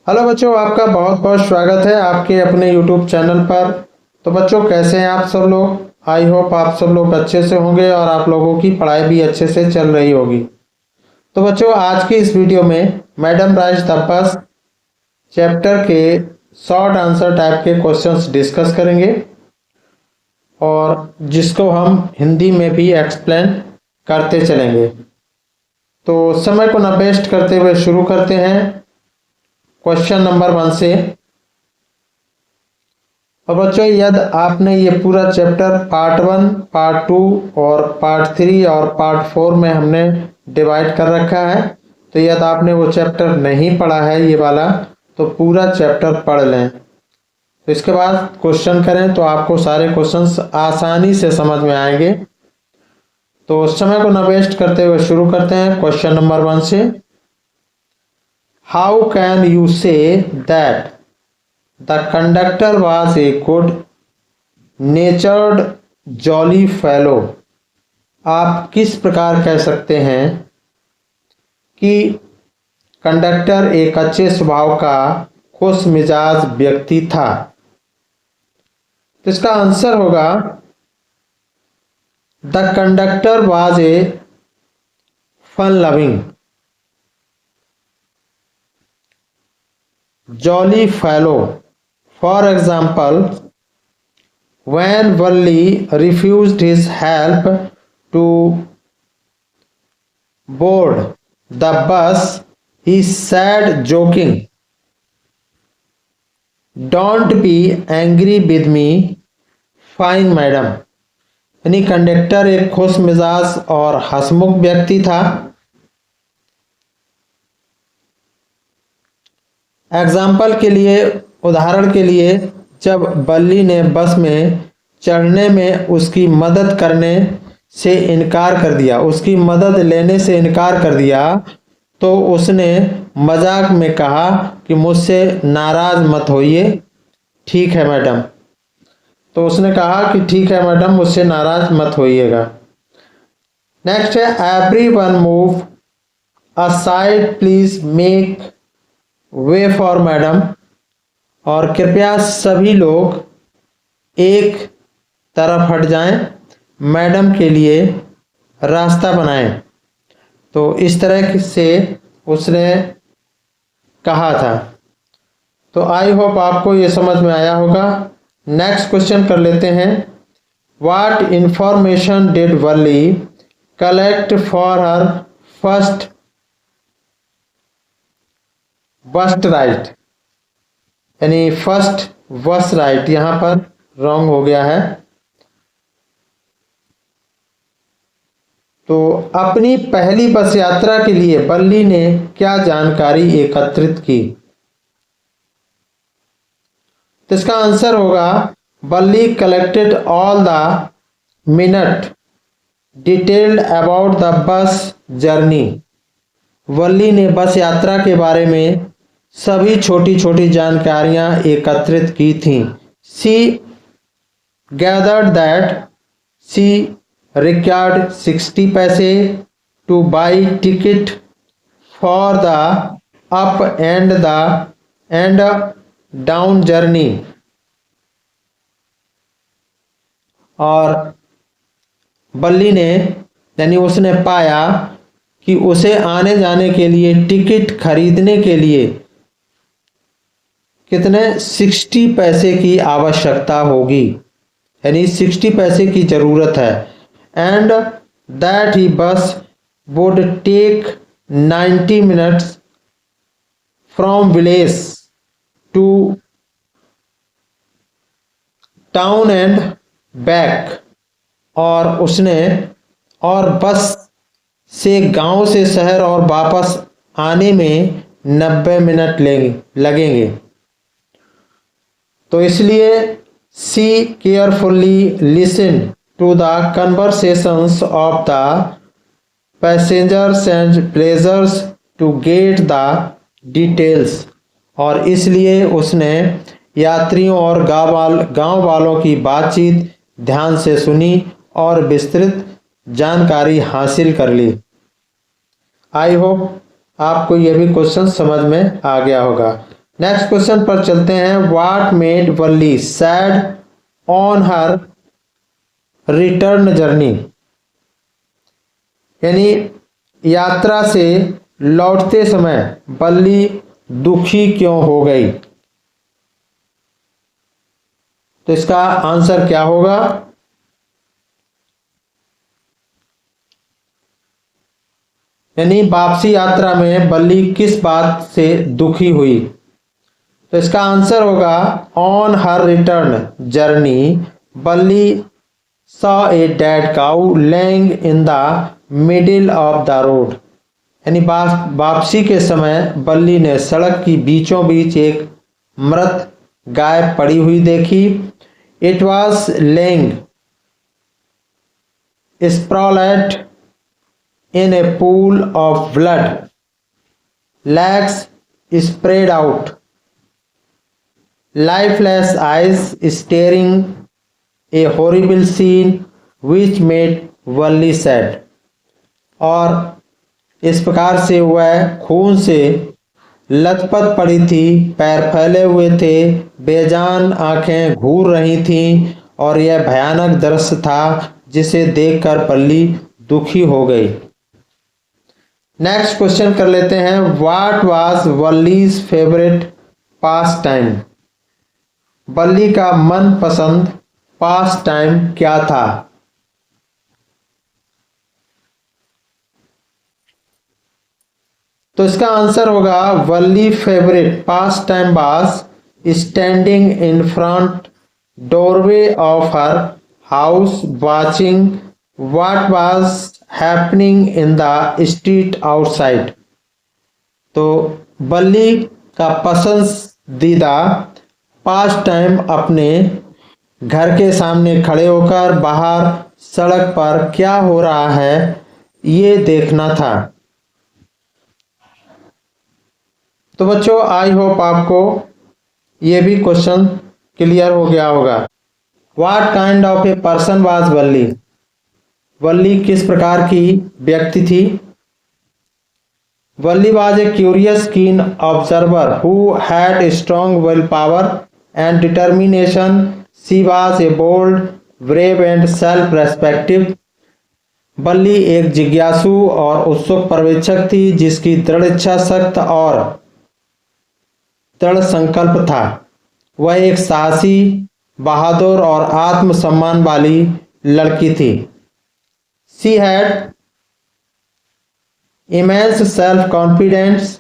Hello बच्चों, आपका बहुत बहुत स्वागत है आपके अपने YouTube चैनल पर। तो बच्चों, कैसे हैं आप सब लोग? आई होप आप सब लोग अच्छे से होंगे और आप लोगों की पढ़ाई भी अच्छे से चल रही होगी। तो बच्चों, आज की इस वीडियो में madam rights the bus chapter के शॉर्ट आंसर टाइप के क्वेश्चंस डिस्कस करेंगे और जिसको हम हिंदी में भी एक्सप्लेन करते चलेंगे। तो समय को न वेस्ट करते हुए शुरू करते हैं क्वेश्चन नंबर 1 से। और बच्चों, यदि आपने ये पूरा चैप्टर पार्ट 1, पार्ट 2 और पार्ट 3 और पार्ट 4 में हमने डिवाइड कर रखा है, तो यदि आपने वो चैप्टर नहीं पढ़ा है ये वाला, तो पूरा चैप्टर पढ़ लें। तो इसके बाद क्वेश्चन करें तो आपको सारे क्वेश्चंस आसानी से समझ में आएंगे। तो समय को न वेस्ट करते हुए शुरू करते हैं क्वेश्चन नंबर 1 से। How can you say that The conductor was a good-natured, jolly fellow। आप किस प्रकार कह सकते हैं कि कंडक्टर एक अच्छे स्वभाव का खुश मिजाज व्यक्ति था? तो इसका आंसर होगा the conductor was a fun loving jolly fellow. For example, when Valli refused his help to board the bus, he said joking, "Don't be angry with me, fine madam।" यानी कंडक्टर एक खुश मिजाज और हंसमुख व्यक्ति था। Example के लिए, उदाहरण के लिए, जब बल्ली ने बस में चढ़ने में उसकी मदद करने से इनकार कर दिया, उसकी मदद लेने से इनकार कर दिया, तो उसने मजाक में कहा कि मुझसे नाराज मत होइए, ठीक है मैडम। तो उसने कहा कि ठीक है मैडम, मुझसे नाराज मत होइएगा। नेक्स्ट है everyone move aside, please make way for madam. और कृपया सभी लोग एक तरफ हट जाएं, मैडम के लिए रास्ता बनाएं। तो इस तरह से उसने कहा था। तो आई होप आपको ये समझ में आया होगा। नेक्स्ट क्वेश्चन कर लेते हैं। What information did Valli collect for her first bus ride? यानी फर्स्ट बस राइड यहां पर रॉन्ग हो गया है। तो अपनी पहली बस यात्रा के लिए बल्ली ने क्या जानकारी एकत्रित की? तो इसका आंसर होगा Valli collected all the minute detailed about the bus journey. Valli ने बस यात्रा के बारे में सभी छोटी छोटी जानकारियां एकत्रित की थीं। She gathered that she required 60 पैसे two by ticket for the up and down journey. और बल्ली ने, यानी उसने पाया कि उसे आने जाने के लिए टिकट खरीदने के लिए कितने 60 पैसे की आवश्यकता होगी, यानी 60 पैसे की जरूरत है। And that he bus would take 90 minutes from village to town and back. और बस से गांव से शहर और वापस आने में 90 मिनट लगेंगे। तो इसलिए see carefully listen to the conversations of the passengers and pleasures to get the details. और इसलिए उसने यात्रियों और गांव वालों की बातचीत ध्यान से सुनी और विस्तृत जानकारी हासिल कर ली। आई होप आपको यह भी क्वेश्चन समझ में आ गया होगा। नेक्स्ट क्वेश्चन पर चलते हैं। What made Valli sad on her return journey, यानी यात्रा से लौटते समय वल्ली दुखी क्यों हो गई? तो इसका आंसर क्या होगा? यानी वापसी यात्रा में वल्ली किस बात से दुखी हुई? तो इसका आंसर होगा on her return journey Valli saw a dead cow laying in the middle of the road, यानी वापसी के समय वल्ली ने सड़क की बीचों बीच एक मृत गाय पड़ी हुई देखी। It was lying sprawled in a pool of blood, legs spread out, lifeless eyes staring, a horrible scene which made Valli sad। और इस प्रकार से वह खून से लथपथ पड़ी थी, पैर फैले हुए थे, बेजान आंखें घूर रही थीं और यह भयानक दृश्य था जिसे देखकर वल्ली दुखी हो गई। नेक्स्ट क्वेश्चन कर लेते हैं। What was Valli's favourite pastime, Valli का मनपसंद पास टाइम क्या था? तो इसका आंसर होगा Valli favourite pastime was standing in front doorway of her house watching what was happening in the street outside. तो वल्ली का पसंदीदा पास टाइम अपने घर के सामने खड़े होकर बाहर सड़क पर क्या हो रहा है ये देखना था। तो बच्चों आई होप आपको ये भी क्वेश्चन क्लियर हो गया होगा। What kind of a person was Valli, Valli किस प्रकार की व्यक्ति थी? Valli was a curious keen observer who had strong will power and determination. She was a bold brave and self respective. Valli एक जिज्ञासु और उत्सुक पर्यवेक्षक थी जिसकी दृढ़ इच्छा शक्त और दृढ़ संकल्प था। वह एक साहसी, बहादुर और आत्मसम्मान वाली लड़की थी। She had immense self-confidence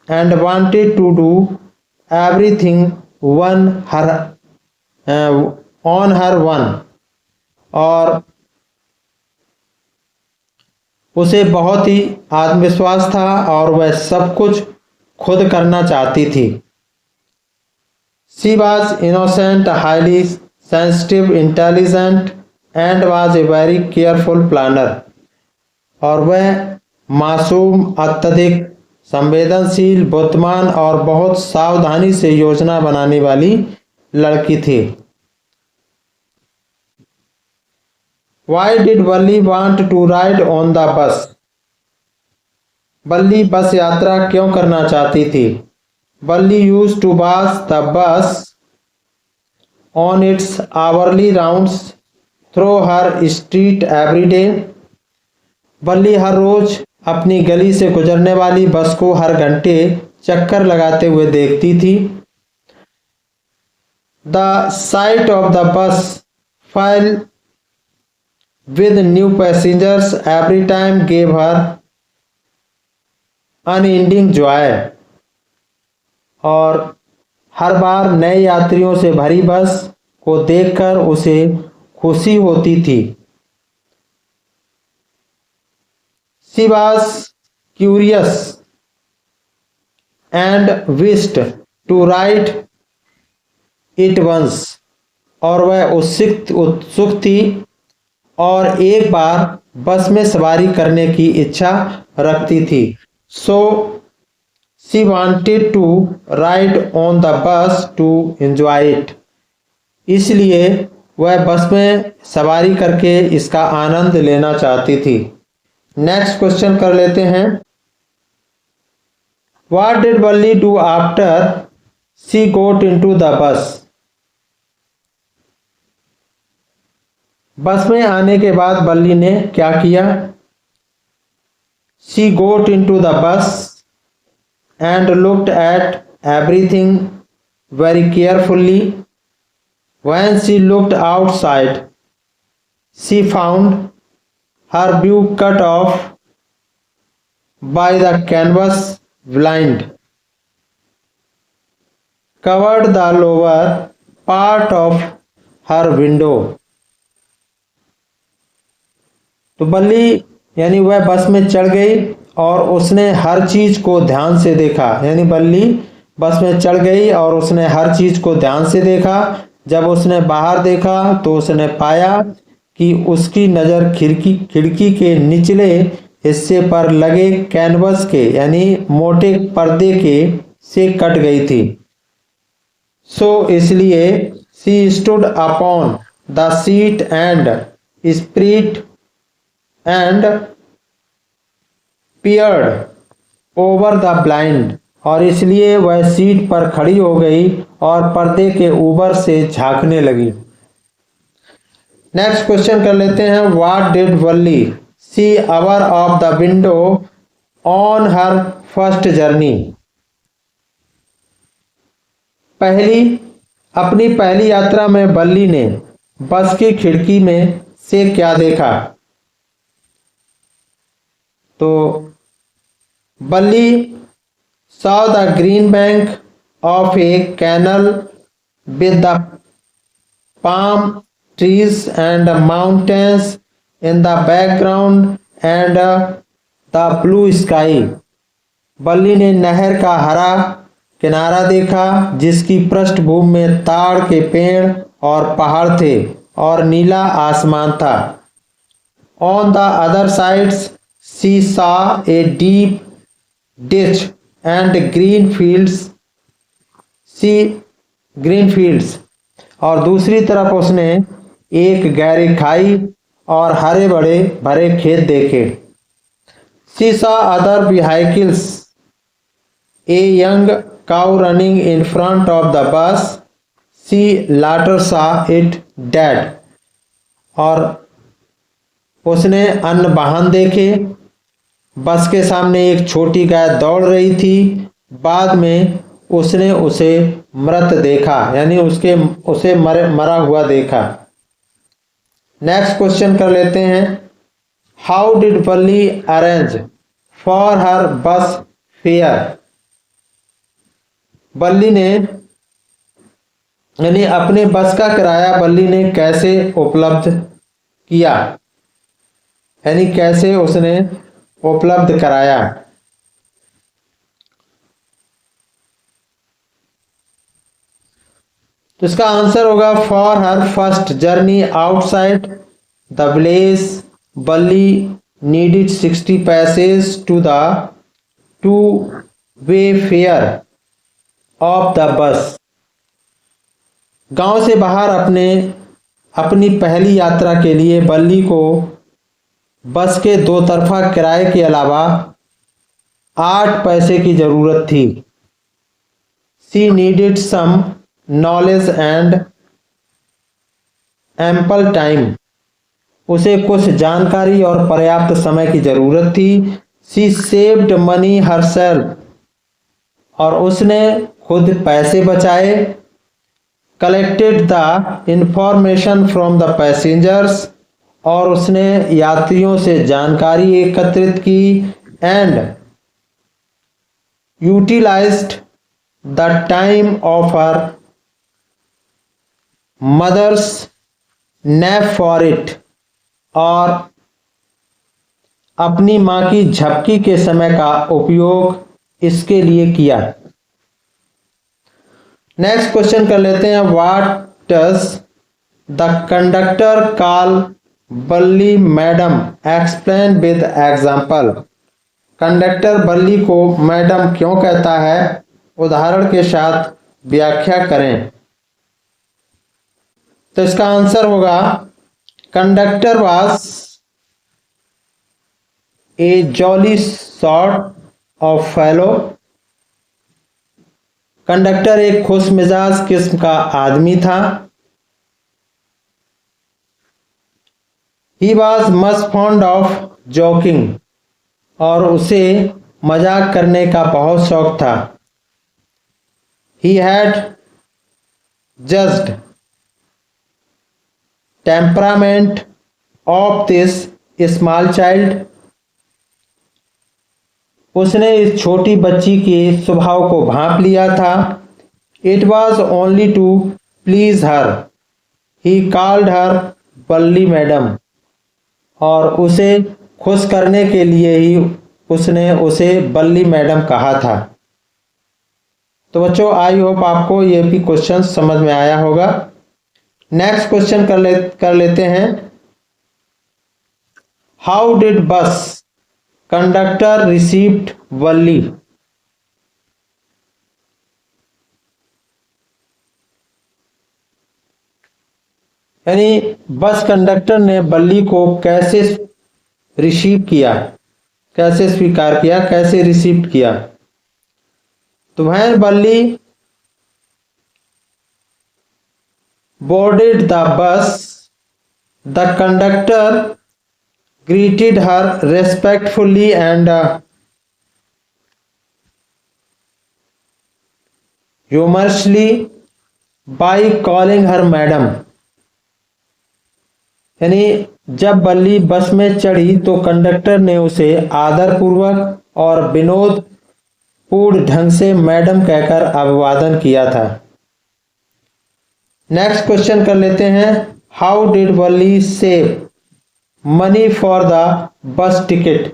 and wanted to do everything on her own। और उसे बहुत ही आत्मविश्वास था और वह सब कुछ खुद करना चाहती थी। She was innocent, highly sensitive, intelligent and was a very careful planner। और वह मासूम, अत्यधिक संवेदनशील, बुद्धिमान और बहुत सावधानी से योजना बनाने वाली लड़की थी। Why did Valli want to ride on the bus? वल्ली बस यात्रा क्यों करना चाहती थी? Valli used to pass the bus on its hourly rounds through her street every day। वल्ली हर रोज अपनी गली से गुजरने वाली बस को हर घंटे चक्कर लगाते हुए देखती थी। The sight of the bus filled with new passengers every time gave her unending joy। और हर बार नए यात्रियों से भरी बस को देखकर उसे खुशी होती थी। She was curious and wished to ride it once। और वह उत्सुक थी और एक बार बस में सवारी करने की इच्छा रखती थी। So she wanted to ride on the bus to enjoy it। इसलिए वह बस में सवारी करके इसका आनंद लेना चाहती थी। नेक्स्ट क्वेश्चन कर लेते हैं। What did Valli do after she got into the bus. Bus में आने के बाद बल्ली ने क्या किया? She got into the bus and looked at everything very carefully. When she looked outside, she found her view cut off by the canvas blind, covered the lower part of her window. तो बल्ली यानी वह बस में चढ़ गई और उसने हर चीज को ध्यान से देखा। यानी बल्ली बस में चढ़ गई और उसने हर चीज को ध्यान से देखा। जब उसने बाहर देखा तो उसने पाया कि उसकी नज़र खिड़की के निचले हिस्से पर लगे कैनवस के यानी मोटे पर्दे के से कट गई थी। सो इसलिए she stood upon the seat and spirit and peered over the blind. और इसलिए वह सीट पर खड़ी हो गई और पर्दे के ऊपर से झांकने लगी। नेक्स्ट क्वेश्चन कर लेते हैं। What did Valli see our of the window on her first journey. अपनी पहली यात्रा में बल्ली ने बस की खिड़की में से क्या देखा? तो बल्ली saw the green bank of a canal with the palm trees and mountains in the background and the blue sky. बल्ली ने नहर का हरा किनारा देखा जिसकी पृष्ठभूमि में ताड़ के पेड़ और पहाड़ थे और नीला आसमान था। On the other sides she saw a deep ditch and green fields। और दूसरी तरफ उसने एक गहरी खाई और हरे भरे खेत देखे। She saw other vehicles, a young cow running in front of the bus. She later saw it dead। और उसने अन्य वाहन देखे। बस के सामने एक छोटी गाय दौड़ रही थी। बाद में उसने उसे मृत देखा यानी उसे मरा हुआ देखा। नेक्स्ट क्वेश्चन कर लेते हैं। हाउ डिड बल्ली अरेंज फॉर हर बस फेयर। बल्ली ने यानी अपने बस का किराया बल्ली ने कैसे उपलब्ध किया यानी कैसे उसने उपलब्ध कराया। तो इसका आंसर होगा for her first journey outside the village Valli needed 60 paise to the two way fare of the bus. गांव से बाहर अपनी पहली यात्रा के लिए बल्ली को बस के दो तरफा किराए के अलावा 8 पैसे की जरूरत थी। She needed some knowledge and ample time. उसे कुछ जानकारी और पर्याप्त समय की जरूरत थी। She saved money herself. और उसने खुद पैसे बचाए। Collected the information from the passengers. और उसने यात्रियों से जानकारी एकत्रित की। And utilised the time of her mother's nap for it. और अपनी मां की झपकी के समय का उपयोग इसके लिए किया। नेक्स्ट क्वेश्चन कर लेते हैं। What does the conductor call Valli madam explain with example. Conductor Valli को मैडम क्यों कहता है, उदाहरण के साथ व्याख्या करें। तो इसका आंसर होगा conductor was A jolly sort of fellow. Conductor एक खुश मिजाज किस्म का आदमी था। He was much fond of joking, और उसे मजाक करने का बहुत शौक था। He had judged temperament of this small child, उसने इस छोटी बच्ची के स्वभाव को भांप लिया था। It was only to please her, he called her बल्ली मैडम, और उसे खुश करने के लिए ही उसने उसे बल्ली मैडम कहा था। तो बच्चों, आई होप आपको ये भी क्वेश्चन समझ में आया होगा। नेक्स्ट क्वेश्चन कर लेते हैं। How did bus conductor received बल्ली? यानी बस कंडक्टर ने बल्ली को कैसे रिसीव किया, कैसे स्वीकार किया, कैसे रिसीव किया? तो वह बल्ली boarded the bus, the conductor greeted her respectfully and humorously by calling her madam। यानी जब बल्ली बस में चढ़ी तो कंडक्टर ने उसे आदरपूर्वक और विनोद पूर्ण ढंग से मैडम कहकर अभिवादन किया था। नेक्स्ट क्वेश्चन कर लेते हैं। हाउ डिड बल्ली save money for the bus ticket?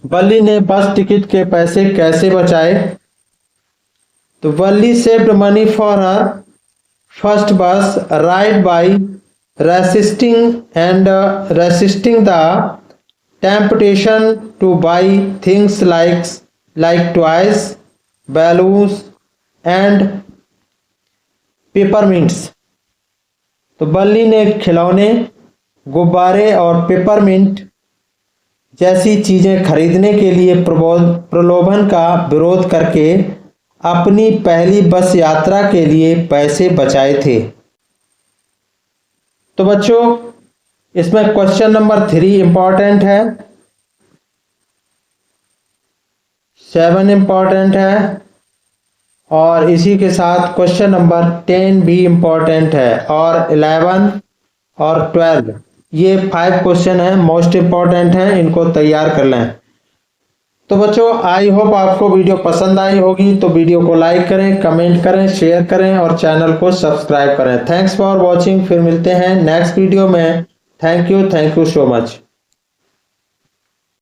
बल्ली ने बस टिकट के पैसे कैसे बचाए? तो Valli saved money for her first bus ride by resisting the temptation to buy things like toys, balloons and peppermints। तो बल्ली ने खिलौने, गुब्बारे और पेपरमिंट जैसी चीजें खरीदने के लिए प्रलोभन का विरोध करके अपनी पहली बस यात्रा के लिए पैसे बचाए थे। तो बच्चों, इसमें क्वेश्चन नंबर 3 इंपॉर्टेंट है, 7 इंपॉर्टेंट है और इसी के साथ क्वेश्चन नंबर 10 भी इंपॉर्टेंट है और 11 और 12 ये 5 क्वेश्चन हैं, मोस्ट इंपॉर्टेंट हैं, इनको तैयार कर लें। तो बच्चों, आई होप आपको वीडियो पसंद आई होगी। तो वीडियो को लाइक करें, कमेंट करें, शेयर करें और चैनल को सब्सक्राइब करें। Thanks for watching. फिर मिलते हैं नेक्स्ट वीडियो में। Thank you so much.